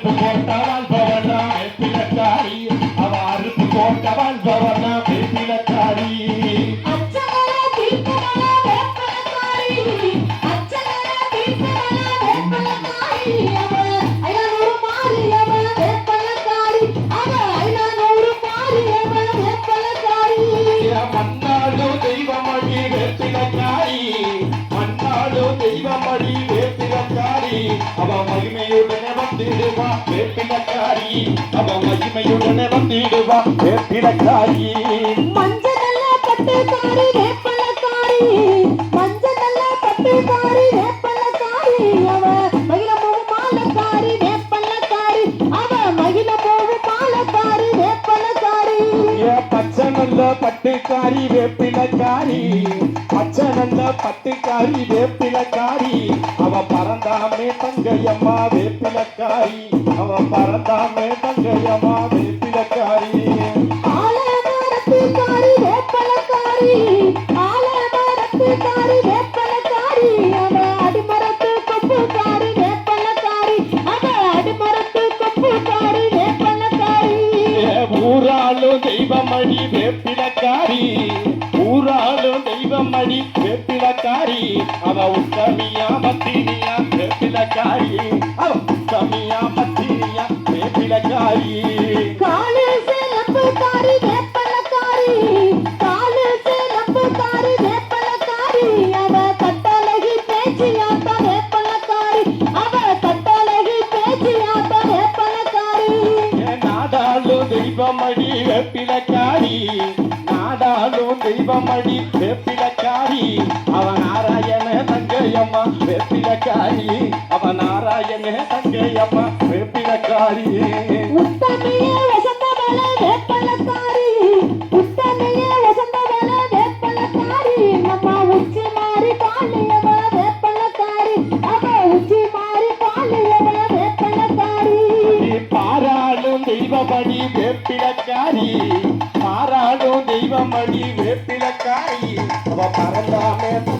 அறுப்பு போட்ட வாழ்பவனா வேப்பிலக்காரி அவ அறுப்பு போட்ட வாழ்பவனா வேப்பிலக்காரி மன்னாடு தெய்வமடி வேப்பிலக்காரி மன்னாடு தெய்வமடி வேப்பிலக்காரி அவ மகிமையுடனே வந்திடுவா வேப்பிலக்காரி அவ மகிமையுடனே வந்திடுவா வேப்பிலக்காரி மஞ்சள் பட்டுக்காரி வேப்பலக்காரி மஞ்சள் பட்டுக்காரி வேப்பலக்காரி அவ மகிழமோவு மாலக்காரி வேப்பலக்காரி அவ மகிழமோவு மாலக்காரி வேப்பலக்காரி பச்சை நல்ல பட்டுக்காரி வேப்பிலக்காரி பச்சை நல்ல பட்டுக்காரி வேப்பிலக்காரி அவ பறந்தாமே தங்கையம்மா வேப்பிலக்காரி அவ பறந்தாமே தங்கையம்மா வேப்பிலக்காரி ஆலமரத்துக்காரி வேப்பலக்காரி ஆலமரத்துக்காரி வேப்பலக்காரி அவ அடிமரத்து கொப்புக்காரி வேப்பலக்காரி அவ அடிமரத்து கொப்புக்காரி வேப்பலக்காரி ஊராளும் தெய்வமடி வேப்பிலக்காரி ஊராளும் தெய்வமடி வேப்பிலக்காரி அவ உத்தமியா மத்தினியா வேப்பிலக்காரி அவ உத்தமியா மத்தினியா வேப்பிலக்காரி காலு சேலப்புக்காரி வேப்பலக்காரி காலு சேலப்புக்காரி வேப்பலக்காரி அவ கட்டழகி பேச்சியாத்த வேப்பலக்காரி அவ கட்டழகி பேச்சியாத்த வேப்பலக்காரி நாடாளும் தெய்வமடி வேப்பிலக்காரி நாடாளும் தெய்வமடி வேப்பிலக்காரி அவ நாராயண தங்கையம்மா வேப்பிலக்காரி அவ நாராயண தங்கையம்மா வேப்பிலக்காரி உத்தமையே வசந்தவள வேப்பலக்காரி உத்தமையே வசந்தவள வேப்பலக்காரி நம்ம உச்சி மாறி காளியவ வேப்பலக்காரி அவ உச்சி மாறி காளியவ வேப்பலக்காரி பாராளும் தெய்வமடி வேப்பிலக்காரி பாராளும் தெய்வமடி வேப்பிலக்காரி அவ பறந்தாமே